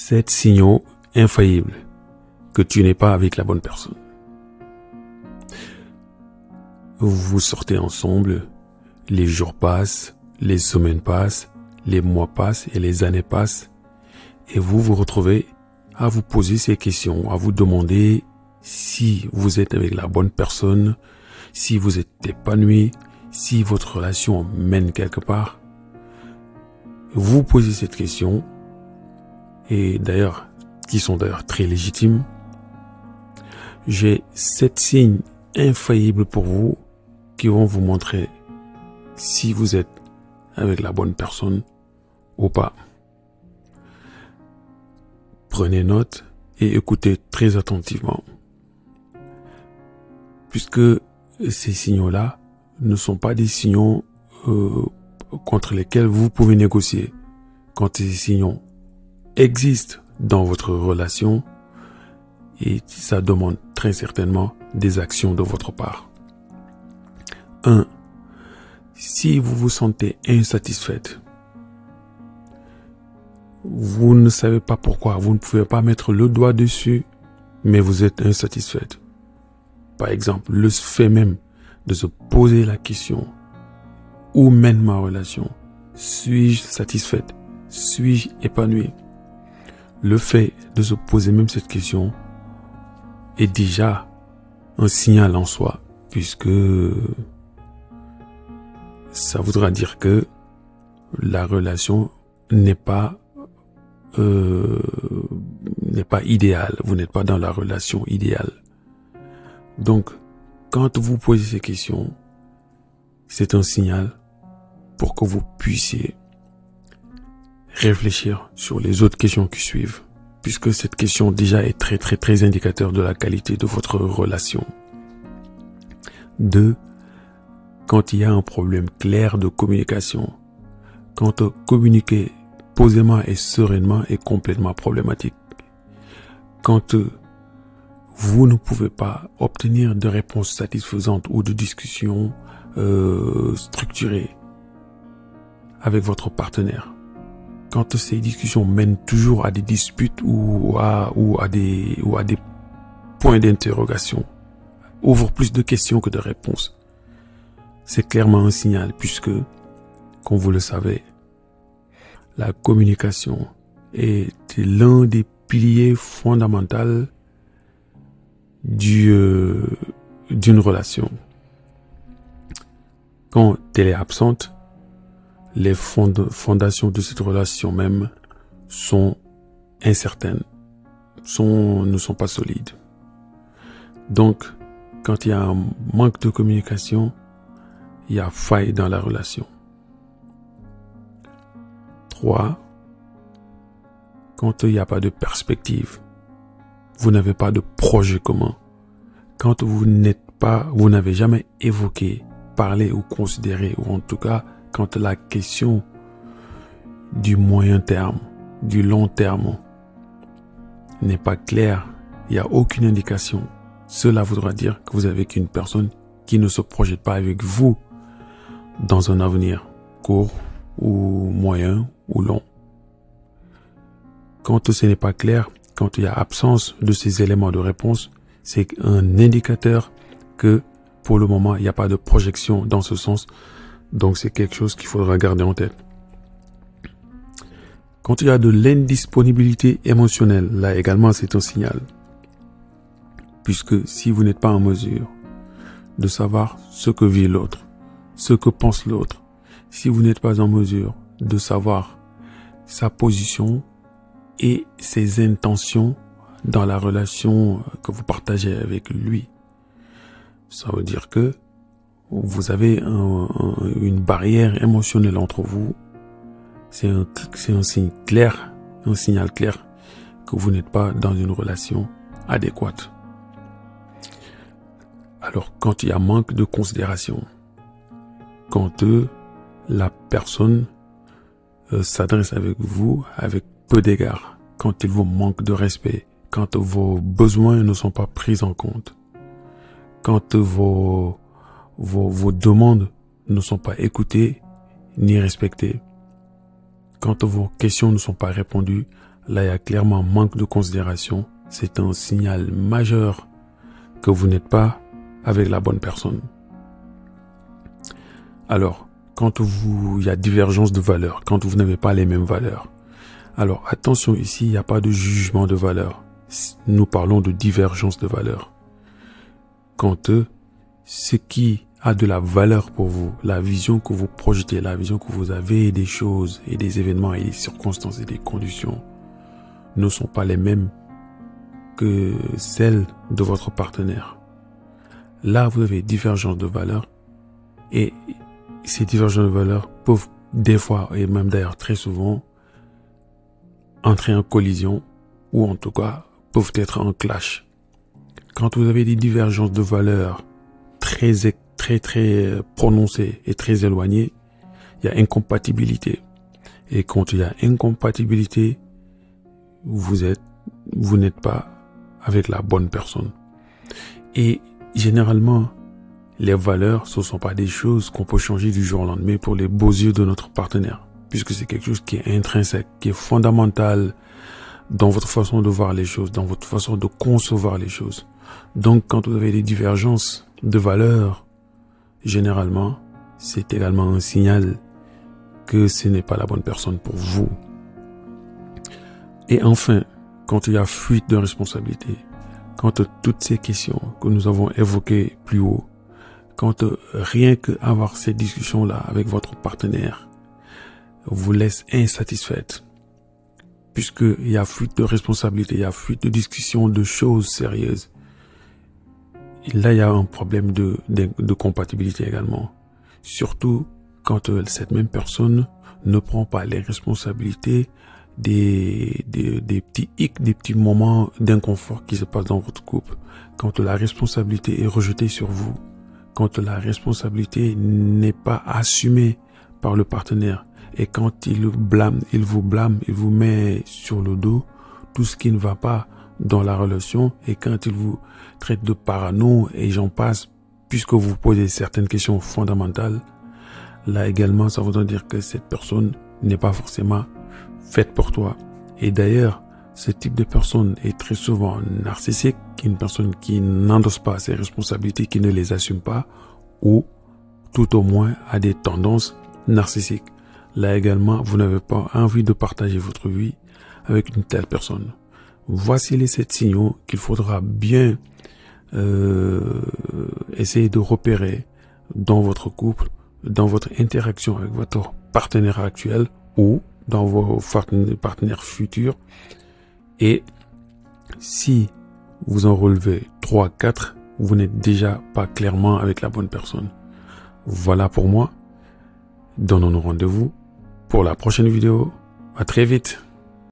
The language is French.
7 signaux infaillibles que tu n'es pas avec la bonne personne. Vous sortez ensemble, les jours passent, les semaines passent, les mois passent et les années passent, et vous vous retrouvez à vous poser ces questions, à vous demander si vous êtes avec la bonne personne, si vous êtes épanoui, si votre relation mène quelque part. Vous posez cette question, et d'ailleurs, qui sont d'ailleurs très légitimes. J'ai 7 signes infaillibles pour vous qui vont vous montrer si vous êtes avec la bonne personne ou pas. Prenez note et écoutez très attentivement. Puisque ces signaux-là ne sont pas des signaux contre lesquels vous pouvez négocier. Quand ces signaux existent dans votre relation, et ça demande très certainement des actions de votre part. 1. Si vous vous sentez insatisfaite, vous ne savez pas pourquoi, vous ne pouvez pas mettre le doigt dessus, mais vous êtes insatisfaite. Par exemple, le fait même de se poser la question, où mène ma relation? Suis-je satisfaite? Suis-je épanouie? Le fait de se poser même cette question est déjà un signal en soi, puisque ça voudra dire que la relation n'est pas idéale. Vous n'êtes pas dans la relation idéale. Donc, quand vous posez ces questions, c'est un signal pour que vous puissiez réfléchir sur les autres questions qui suivent, puisque cette question déjà est très indicateur de la qualité de votre relation. 2. Quand il y a un problème clair de communication, quand communiquer posément et sereinement est complètement problématique, quand vous ne pouvez pas obtenir de réponses satisfaisantes ou de discussions structurées avec votre partenaire, quand ces discussions mènent toujours à des disputes ou à des points d'interrogation, ouvrent plus de questions que de réponses, c'est clairement un signal, puisque, comme vous le savez, la communication est l'un des piliers fondamentaux d'une relation. Quand elle est absente, les fondations de cette relation même sont incertaines, ne sont pas solides. Donc, quand il y a un manque de communication, il y a faille dans la relation. 3. Quand il n'y a pas de perspective, vous n'avez pas de projet commun. Quand vous n'avez jamais évoqué, parlé ou considéré, ou en tout cas, quand la question du moyen terme, du long terme n'est pas claire, il n'y a aucune indication. Cela voudra dire que vous avez qu'une personne qui ne se projette pas avec vous dans un avenir court ou moyen ou long. Quand ce n'est pas clair, quand il y a absence de ces éléments de réponse, c'est un indicateur que pour le moment, il n'y a pas de projection dans ce sens. Donc c'est quelque chose qu'il faudra garder en tête. Quand il y a de l'indisponibilité émotionnelle, là également c'est un signal. Puisque si vous n'êtes pas en mesure de savoir ce que vit l'autre, ce que pense l'autre, si vous n'êtes pas en mesure de savoir sa position et ses intentions dans la relation que vous partagez avec lui, ça veut dire que vous avez une barrière émotionnelle entre vous. C'est un signe clair, un signal clair que vous n'êtes pas dans une relation adéquate. Alors, quand il y a manque de considération, quand la personne s'adresse avec vous avec peu d'égard, quand il vous manque de respect, quand vos besoins ne sont pas pris en compte, quand vos demandes ne sont pas écoutées ni respectées, quand vos questions ne sont pas répondues Là, il y a clairement manque de considération. C'est un signal majeur que vous n'êtes pas avec la bonne personne. Alors, quand il y a divergence de valeurs, quand vous n'avez pas les mêmes valeurs, alors attention ici, il n'y a pas de jugement de valeur. Nous parlons de divergence de valeurs. Quand ce qui a de la valeur pour vous, la vision que vous projetez, la vision que vous avez des choses et des événements et des circonstances et des conditions ne sont pas les mêmes que celles de votre partenaire. Là, vous avez divergence de valeurs et ces divergences de valeurs peuvent des fois, et même d'ailleurs très souvent, entrer en collision ou en tout cas peuvent être en clash. Quand vous avez des divergences de valeurs très prononcées et très éloignées, il y a incompatibilité. Et quand il y a incompatibilité, vous n'êtes pas avec la bonne personne. Et généralement, les valeurs, ce ne sont pas des choses qu'on peut changer du jour au lendemain pour les beaux yeux de notre partenaire, puisque c'est quelque chose qui est intrinsèque, qui est fondamental dans votre façon de voir les choses, dans votre façon de concevoir les choses. Donc, quand vous avez des divergences de valeurs, généralement, c'est également un signal que ce n'est pas la bonne personne pour vous. Et enfin, quand il y a fuite de responsabilité, quand toutes ces questions que nous avons évoquées plus haut, quand rien que avoir ces discussions-là avec votre partenaire vous laisse insatisfaite, puisqu'il y a fuite de responsabilité, il y a fuite de discussion de choses sérieuses, et là il y a un problème de compatibilité également. Surtout quand cette même personne ne prend pas les responsabilités des petits hicks, des petits moments d'inconfort qui se passent dans votre couple. Quand la responsabilité est rejetée sur vous, quand la responsabilité n'est pas assumée par le partenaire et quand il vous blâme, il vous met sur le dos tout ce qui ne va pas dans la relation et quand il vous traite de parano et j'en passe, puisque vous posez certaines questions fondamentales, là également ça voudrait dire que cette personne n'est pas forcément faite pour toi. Et d'ailleurs, ce type de personne est très souvent narcissique, une personne qui n'endosse pas ses responsabilités, qui ne les assume pas, ou tout au moins a des tendances narcissiques. Là également, vous n'avez pas envie de partager votre vie avec une telle personne. Voici les 7 signaux qu'il faudra bien essayer de repérer dans votre couple, dans votre interaction avec votre partenaire actuel ou dans vos partenaires futurs. Et si vous en relevez 3, 4, vous n'êtes déjà pas clairement avec la bonne personne. Voilà pour moi. Donnons-nous rendez-vous pour la prochaine vidéo. À très vite.